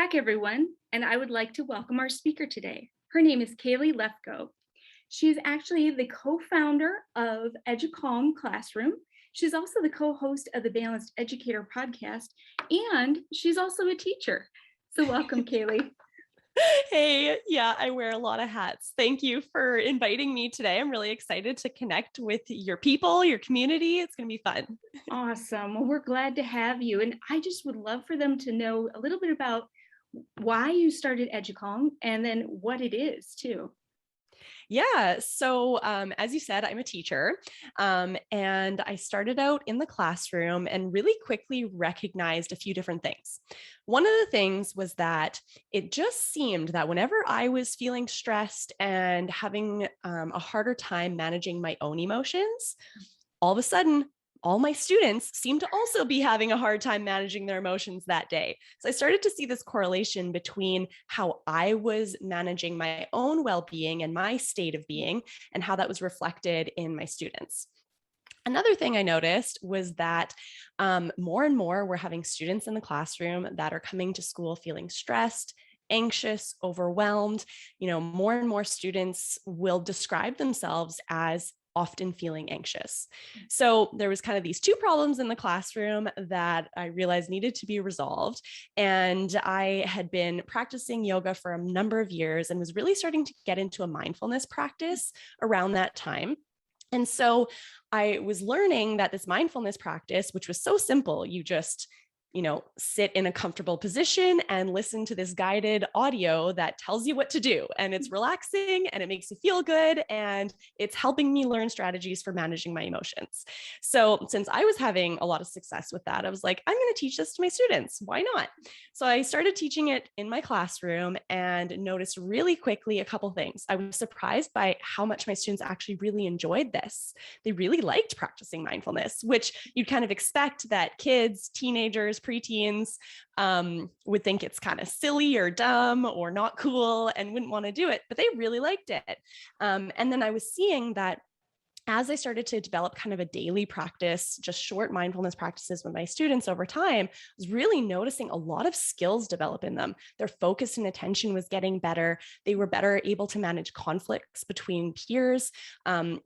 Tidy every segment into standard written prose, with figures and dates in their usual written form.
back, everyone, and I would like to welcome our speaker today. Her name is Kailey Lefko. She is actually the co-founder of Educaum Classroom. She's also the co-host of the Balanced Educator podcast, and she's also a teacher. So welcome, Kailey. Hey, yeah, I wear a lot of hats. Thank you for inviting me today. I'm really excited to connect with your people, your community. It's going to be fun. Awesome. Well, we're glad to have you. And I just would love for them to know a little bit about why you started Educom and then what it is too. Yeah. So, as you said, I'm a teacher, and I started out in the classroom and really quickly recognized a few different things. One of the things was that it just seemed that whenever I was feeling stressed and having a harder time managing my own emotions, all of a sudden, all my students seem to also be having a hard time managing their emotions that day. So I started to see this correlation between how I was managing my own well-being and my state of being and how that was reflected in my students. Another thing I noticed was that more and more we're having students in the classroom that are coming to school feeling stressed, anxious, overwhelmed. More and more students will describe themselves as often feeling anxious. So there was kind of these two problems in the classroom that I realized needed to be resolved. And I had been practicing yoga for a number of years and was really starting to get into a mindfulness practice around that time. And so I was learning that this mindfulness practice, which was so simple, you just sit in a comfortable position and listen to this guided audio that tells you what to do. And it's relaxing and it makes you feel good. And it's helping me learn strategies for managing my emotions. So since I was having a lot of success with that, I was like, I'm going to teach this to my students. Why not? So I started teaching it in my classroom and noticed really quickly a couple things. I was surprised by how much my students actually really enjoyed this. They really liked practicing mindfulness, which you'd kind of expect that kids, teenagers, preteens would think it's kind of silly or dumb or not cool and wouldn't want to do it, but they really liked it. And then I was seeing that as I started to develop kind of a daily practice, just short mindfulness practices with my students over time, I was really noticing a lot of skills develop in them. Their focus and attention was getting better. They were better able to manage conflicts between peers.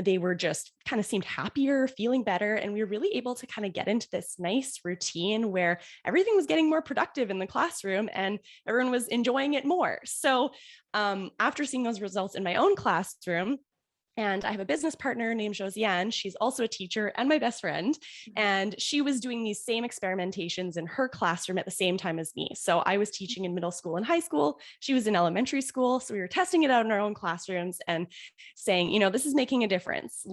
They were just kind of seemed happier, feeling better. And we were really able to kind of get into this nice routine where everything was getting more productive in the classroom and everyone was enjoying it more. So after seeing those results in my own classroom, and I have a business partner named Josiane. She's also a teacher and my best friend. And she was doing these same experimentations in her classroom at the same time as me. So I was teaching in middle school and high school. She was in elementary school. So we were testing it out in our own classrooms and saying, this is making a difference.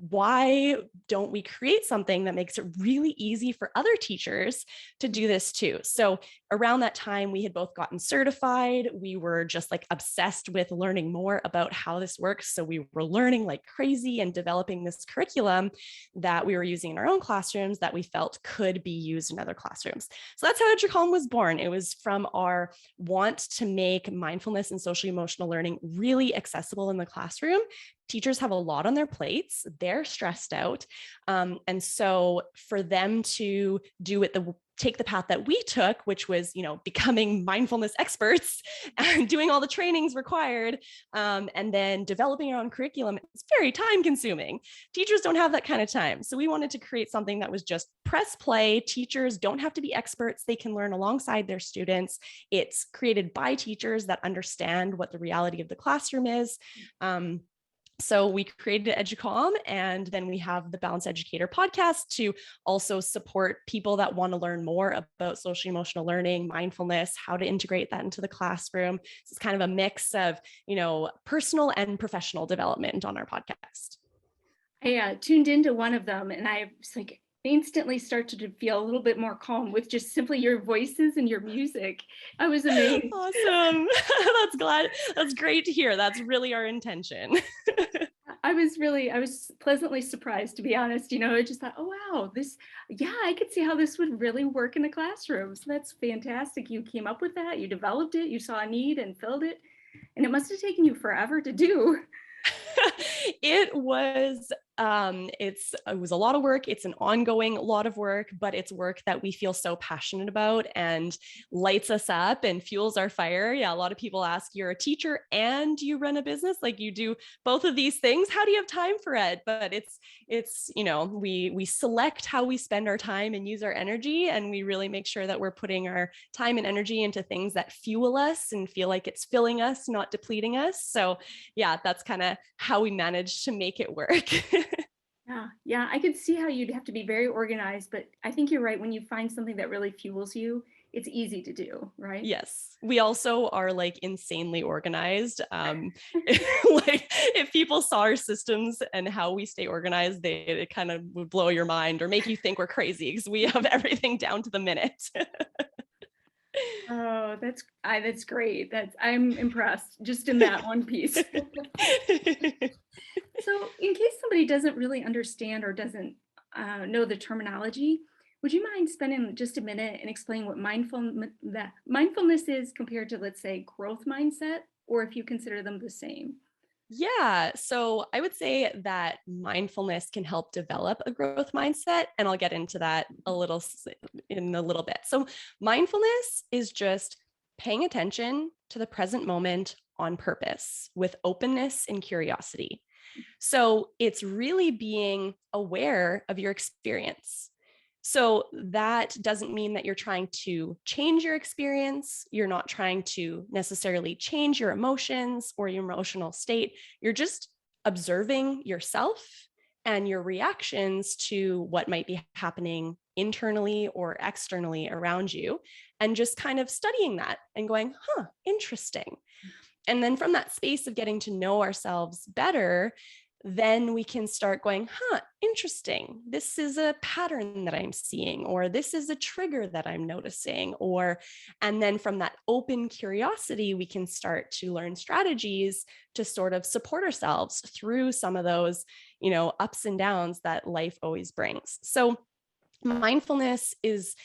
Why don't we create something that makes it really easy for other teachers to do this too? So around that time, we had both gotten certified. We were just like obsessed with learning more about how this works. So we were learning like crazy and developing this curriculum that we were using in our own classrooms that we felt could be used in other classrooms. So that's how Educom was born. It was from our want to make mindfulness and social emotional learning really accessible in the classroom. Teachers have a lot on their plates. They're stressed out. And so for them to take the path that we took, which was, becoming mindfulness experts and doing all the trainings required, and then developing our own curriculum, it's very time consuming. Teachers don't have that kind of time. So we wanted to create something that was just press play. Teachers don't have to be experts. They can learn alongside their students. It's created by teachers that understand what the reality of the classroom is. So we created Educom, and then we have the Balanced Educator podcast to also support people that want to learn more about social emotional learning, mindfulness, how to integrate that into the classroom. So it's kind of a mix of, personal and professional development on our podcast. I tuned into one of them and I was like, instantly started to feel a little bit more calm with just simply your voices and your music. I was amazed. Awesome. That's great to hear. That's really our intention. I was pleasantly surprised, to be honest. I just thought, oh, wow, I could see how this would really work in the classroom. So that's fantastic. You came up with that, you developed it, you saw a need and filled it. And it must have taken you forever to do. It was It was a lot of work. It's an ongoing lot of work, but it's work that we feel so passionate about and lights us up and fuels our fire. Yeah, a lot of people ask, you're a teacher and you run a business, like you do both of these things. How do you have time for it? But it's we select how we spend our time and use our energy, and we really make sure that we're putting our time and energy into things that fuel us and feel like it's filling us, not depleting us. So yeah, that's kind of how we manage to make it work. Yeah, I could see how you'd have to be very organized, but I think you're right. When you find something that really fuels you, it's easy to do, right? Yes. We also are like insanely organized. Like if people saw our systems and how we stay organized, it kind of would blow your mind or make you think we're crazy because we have everything down to the minute. Oh, that's great. I'm impressed just in that one piece. So, in case somebody doesn't really understand or doesn't know the terminology, would you mind spending just a minute and explain what mindfulness is compared to, let's say, growth mindset, or if you consider them the same? Yeah. So I would say that mindfulness can help develop a growth mindset. And I'll get into that in a little bit. So mindfulness is just paying attention to the present moment on purpose with openness and curiosity. So it's really being aware of your experience. So that doesn't mean that you're trying to change your experience. You're not trying to necessarily change your emotions or your emotional state. You're just observing yourself and your reactions to what might be happening internally or externally around you, and just kind of studying that and going, interesting. And then from that space of getting to know ourselves better, then we can start going, interesting. This is a pattern that I'm seeing, or this is a trigger that I'm noticing. And then from that open curiosity, we can start to learn strategies to sort of support ourselves through some of those, ups and downs that life always brings. So mindfulness is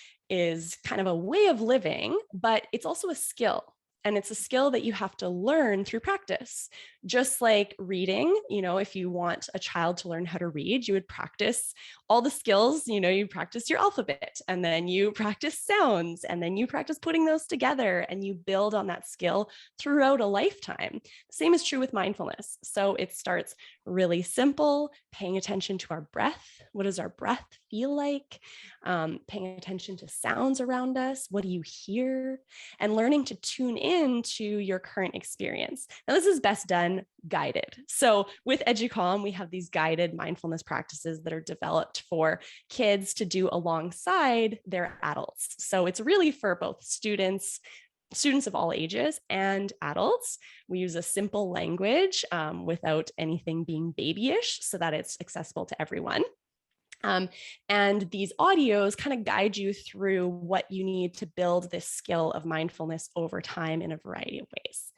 kind of a way of living, but it's also a skill. And it's a skill that you have to learn through practice. Just like reading, if you want a child to learn how to read, you would practice all the skills, you practice your alphabet, and then you practice sounds, and then you practice putting those together, and you build on that skill throughout a lifetime. Same is true with mindfulness. So it starts really simple, paying attention to our breath. What does our breath feel like? Paying attention to sounds around us. What do you hear? And learning to tune in to your current experience. Now, this is best done guided. So with Educaum, we have these guided mindfulness practices that are developed for kids to do alongside their adults. So it's really for both students of all ages and adults. We use a simple language without anything being babyish so that it's accessible to everyone. And these audios kind of guide you through what you need to build this skill of mindfulness over time in a variety of ways.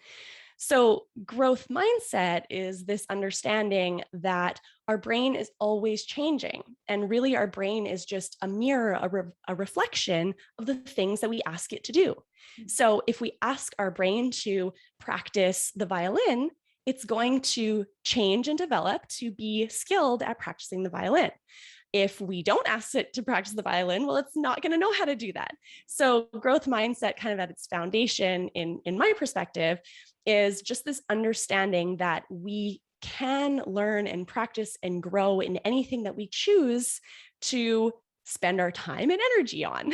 So growth mindset is this understanding that our brain is always changing. And really, our brain is just a mirror, a reflection of the things that we ask it to do. So if we ask our brain to practice the violin, it's going to change and develop to be skilled at practicing the violin. If we don't ask it to practice the violin, well, it's not going to know how to do that. So growth mindset, kind of at its foundation, in my perspective, is just this understanding that we can learn and practice and grow in anything that we choose to spend our time and energy on.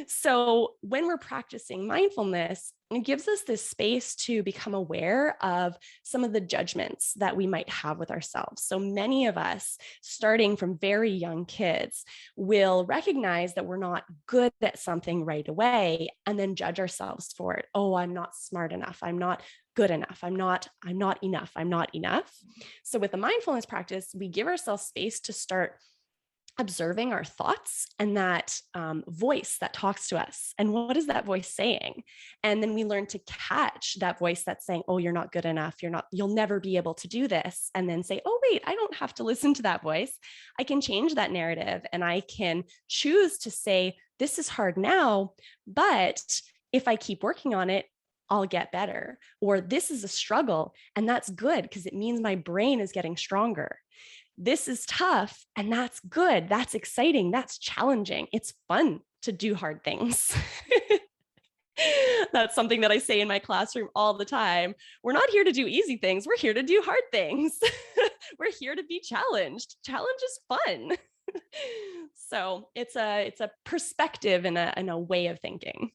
So when we're practicing mindfulness, it gives us this space to become aware of some of the judgments that we might have with ourselves. So many of us, starting from very young kids, will recognize that we're not good at something right away and then judge ourselves for it. Oh, I'm not smart enough. I'm not good enough. I'm not enough. I'm not enough. So with the mindfulness practice, we give ourselves space to start observing our thoughts and that voice that talks to us. And what is that voice saying? And then we learn to catch that voice that's saying, oh, you're not good enough. You'll never be able to do this. And then say, oh, wait, I don't have to listen to that voice. I can change that narrative and I can choose to say, this is hard now, but if I keep working on it, I'll get better. Or this is a struggle, and that's good because it means my brain is getting stronger. This is tough, and that's good. That's exciting. That's challenging. It's fun to do hard things. That's something that I say in my classroom all the time. We're not here to do easy things. We're here to do hard things. We're here to be challenged. Challenge is fun. So it's a perspective and a way of thinking.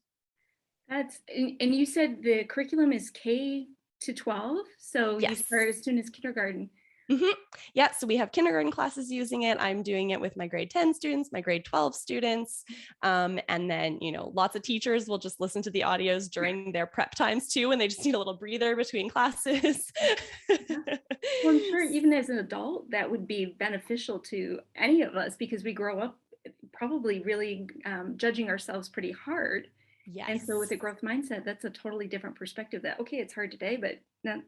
And you said the curriculum is K to 12, so you Yes. start as soon as kindergarten. Mm-hmm. Yeah. So we have kindergarten classes using it. I'm doing it with my grade 10 students, my grade 12 students. And then, lots of teachers will just listen to the audios during their prep times too, and they just need a little breather between classes. Well, I'm sure even as an adult, that would be beneficial to any of us because we grow up probably really judging ourselves pretty hard. And so with Yes. a growth mindset, that's a totally different perspective that, okay, it's hard today, but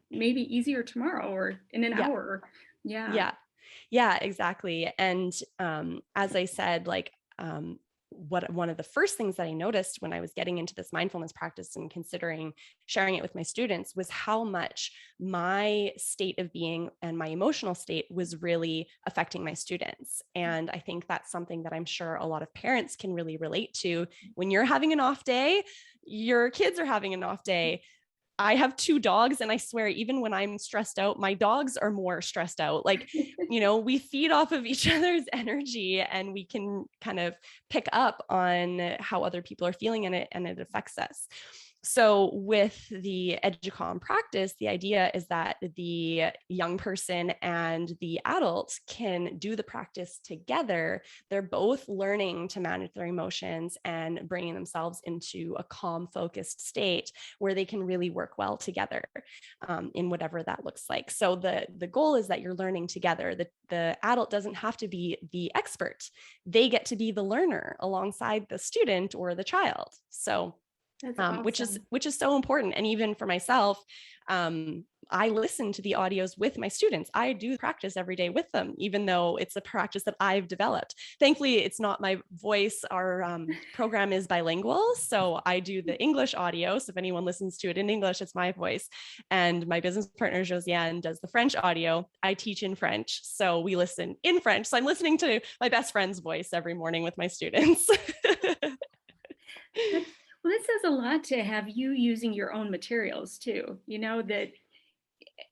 maybe easier tomorrow or in an Yeah. hour. Yeah. Yeah. Yeah, exactly. And as I said, one of the first things that I noticed when I was getting into this mindfulness practice and considering sharing it with my students was how much my state of being and my emotional state was really affecting my students. And I think that's something that I'm sure a lot of parents can really relate to. When you're having an off day, your kids are having an off day. I have 2 dogs, and I swear, even when I'm stressed out, my dogs are more stressed out. We feed off of each other's energy, and we can kind of pick up on how other people are feeling in it, and it affects us. So with the Educaum practice, the idea is that the young person and the adult can do the practice together. They're both learning to manage their emotions and bringing themselves into a calm, focused state where they can really work well together in whatever that looks like. So the goal is that you're learning together. The adult doesn't have to be the expert. They get to be the learner alongside the student or the child. So That's which is so important. And even for myself, I listen to the audios with my students. I do practice every day with them, even though it's a practice that I've developed. Thankfully, it's not my voice. Our program is bilingual, so I do the English audio. So if anyone listens to it in English, it's my voice. And my business awesome. Partner, Josiane, does the French audio. I teach in French, so we listen in French. So I'm listening to my best friend's voice every morning with my students. Well, this says a lot to have you using your own materials too. That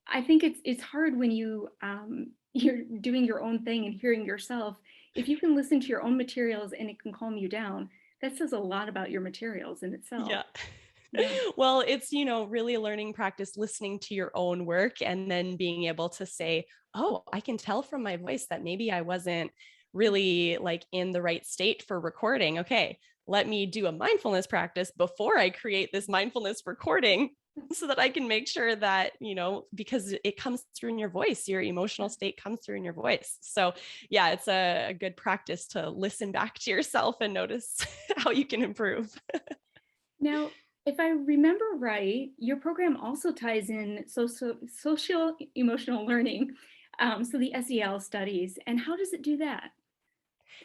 I think it's hard when you're doing your own thing and hearing yourself. If you can listen to your own materials and it can calm you down, that says a lot about your materials in itself. Yeah. Yeah. Well, it's, really a learning practice, listening to your own work and then being able to say, oh, I can tell from my voice that maybe I wasn't really in the right state for recording. Okay, let me do a mindfulness practice before I create this mindfulness recording so that I can make sure that, because it comes through in your voice, your emotional state comes through in your voice. So yeah, it's a good practice to listen back to yourself and notice how you can improve. Now, if I remember right, your program also ties in social emotional learning, so the SEL studies. And how does it do that?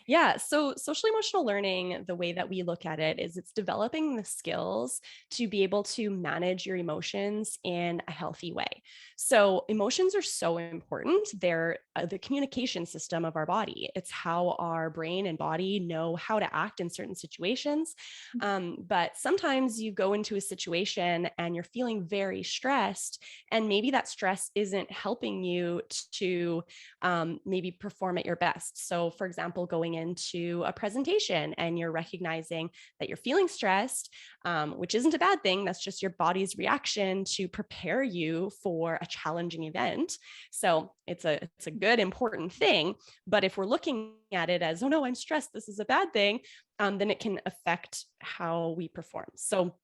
Yeah. So social emotional learning, the way that we look at it is it's developing the skills to be able to manage your emotions in a healthy way. So emotions are so important. They're the communication system of our body. It's how our brain and body know how to act in certain situations. But sometimes you go into a situation and you're feeling very stressed, and maybe that stress isn't helping you to maybe perform at your best. So, for example, going into a presentation and you're recognizing that you're feeling stressed, which isn't a bad thing. That's just your body's reaction to prepare you for a challenging event. So it's a good, important thing. But if we're looking at it as, oh no, I'm stressed, this is a bad thing, then it can affect how we perform. So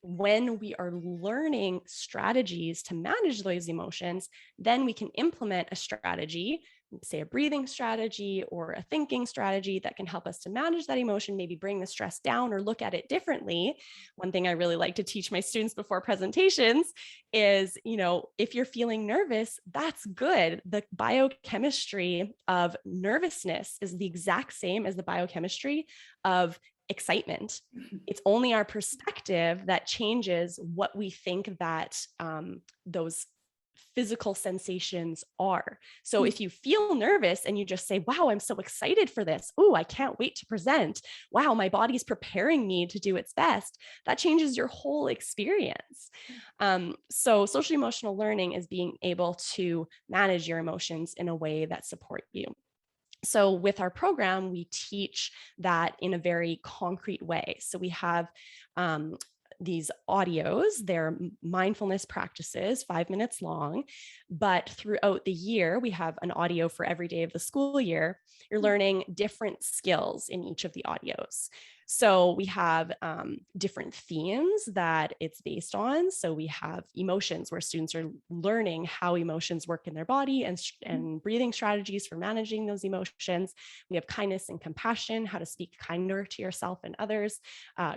when we are learning strategies to manage those emotions, then we can implement a strategy, say a breathing strategy or a thinking strategy that can help us to manage that emotion, maybe bring the stress down or look at it differently. One thing I really like to teach my students before presentations is, if you're feeling nervous, that's good. The biochemistry of nervousness is the exact same as the biochemistry of excitement. It's only our perspective that changes what we think that those physical sensations are. So if you feel nervous and you just say, wow, I'm so excited for this. Oh, I can't wait to present. Wow, my body's preparing me to do its best. That changes your whole experience. So social emotional learning is being able to manage your emotions in a way that support you. So with our program, we teach that in a very concrete way. So we have these audios, they're mindfulness practices, 5 minutes long, but throughout the year, we have an audio for every day of the school year. You're learning different skills in each of the audios. So we have different themes that it's based on. So we have emotions, where students are learning how emotions work in their body and breathing strategies for managing those emotions. We have kindness and compassion, how to speak kinder to yourself and others.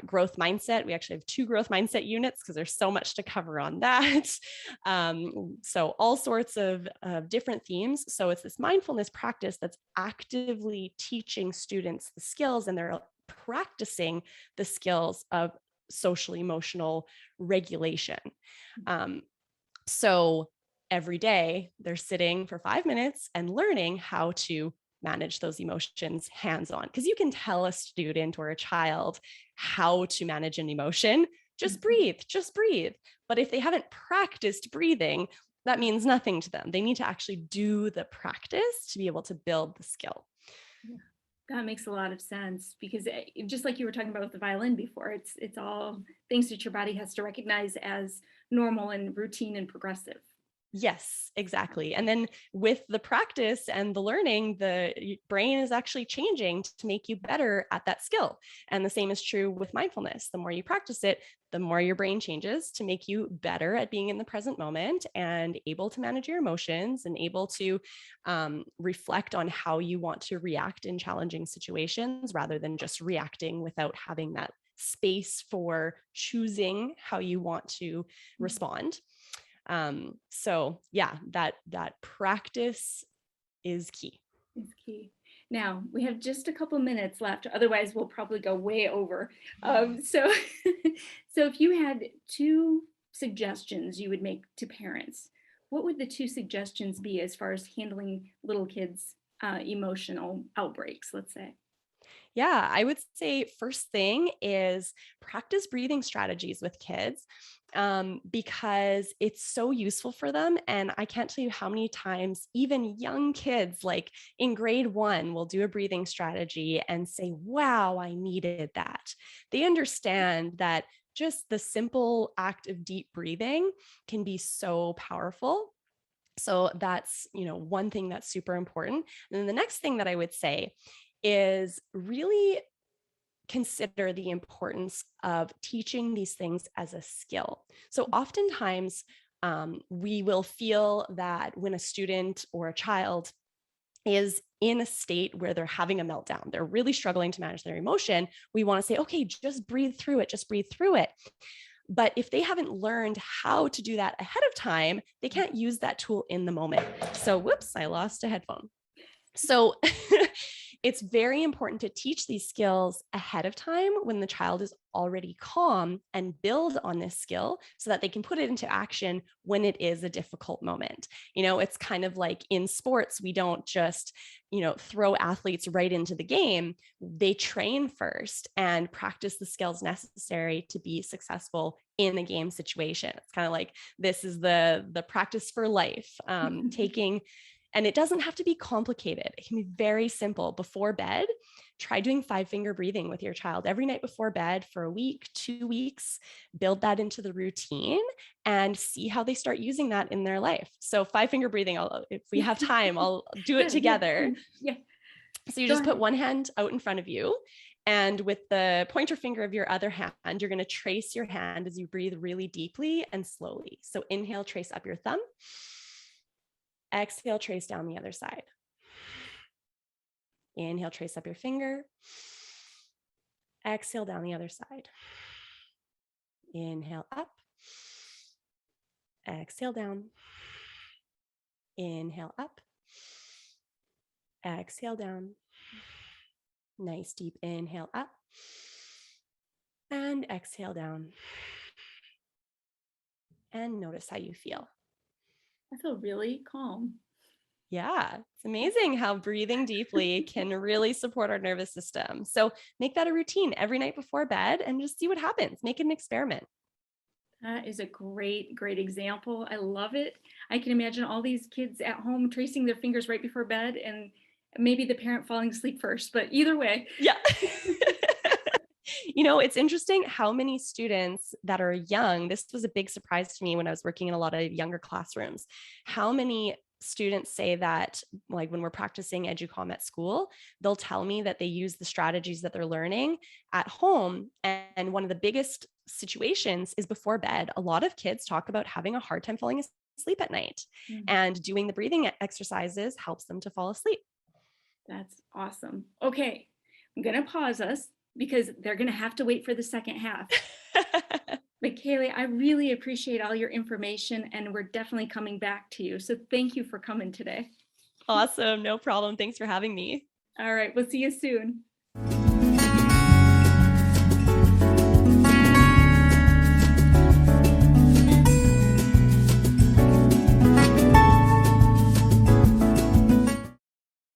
Growth mindset. We actually have 2 growth mindset units because there's so much to cover on that. So all sorts of different themes. So it's this mindfulness practice that's actively teaching students the skills, and they're practicing the skills of social emotional regulation. So every day they're sitting for 5 minutes and learning how to manage those emotions hands-on, because you can tell a student or a child how to manage an emotion, just breathe. But if they haven't practiced breathing, that means nothing to them. They need to actually do the practice to be able to build the skill. Yeah, that makes a lot of sense, because just like you were talking about with the violin before, it's all things that your body has to recognize as normal and routine and progressive. Yes, exactly. And then with the practice and the learning, the brain is actually changing to make you better at that skill. And the same is true with mindfulness. The more you practice it, the more your brain changes to make you better at being in the present moment and able to manage your emotions and able to reflect on how you want to react in challenging situations, rather than just reacting without having that space for choosing how you want to respond. So yeah, that practice is key. Is key. Now we have just a couple minutes left, otherwise we'll probably go way over. So so if you had 2 suggestions you would make to parents, what would the 2 suggestions be as far as handling little kids emotional outbreaks, let's say? Yeah, I would say first thing is practice breathing strategies with kids, because it's so useful for them. And I can't tell you how many times even young kids, like in grade 1, will do a breathing strategy and say, wow, I needed that. They understand that just the simple act of deep breathing can be so powerful. So that's, one thing that's super important. And then the next thing that I would say is really consider the importance of teaching these things as a skill. So oftentimes we will feel that when a student or a child is in a state where they're having a meltdown, they're really struggling to manage their emotion, we want to say, okay, just breathe through it, just breathe through it. But if they haven't learned how to do that ahead of time, they can't use that tool in the moment. So, whoops, I lost a headphone. So it's very important to teach these skills ahead of time when the child is already calm, and build on this skill so that they can put it into action when it is a difficult moment. It's kind of like in sports, we don't just, throw athletes right into the game. They train first and practice the skills necessary to be successful in a game situation. It's kind of like this is the practice for life, and it doesn't have to be complicated. It can be very simple. Before bed, try doing 5-finger breathing with your child every night before bed for a week, 2 weeks. Build that into the routine and see how they start using that in their life. So 5-finger breathing, if we have time, I'll do it together. Yeah. So you just put one hand out in front of you, and with the pointer finger of your other hand, you're going to trace your hand as you breathe really deeply and slowly. So inhale, trace up your thumb. Exhale, trace down the other side. Inhale, trace up your finger. Exhale, down the other side. Inhale, up. Exhale, down. Inhale, up. Exhale, down. Nice deep inhale up. And exhale down. And notice how you feel. I feel really calm. Yeah, it's amazing how breathing deeply can really support our nervous system. So make that a routine every night before bed and just see what happens. Make it an experiment. That is a great, great example. I love it. I can imagine all these kids at home tracing their fingers right before bed and maybe the parent falling asleep first, but either way. Yeah. It's interesting how many students that are young, this was a big surprise to me when I was working in a lot of younger classrooms, how many students say that, like when we're practicing Educom at school, they'll tell me that they use the strategies that they're learning at home. And one of the biggest situations is before bed. A lot of kids talk about having a hard time falling asleep at night, and doing the breathing exercises helps them to fall asleep. That's awesome. Okay, I'm going to pause us because they're going to have to wait for the second half. But Kailey, I really appreciate all your information and we're definitely coming back to you. So thank you for coming today. Awesome. No problem. Thanks for having me. All right, we'll see you soon.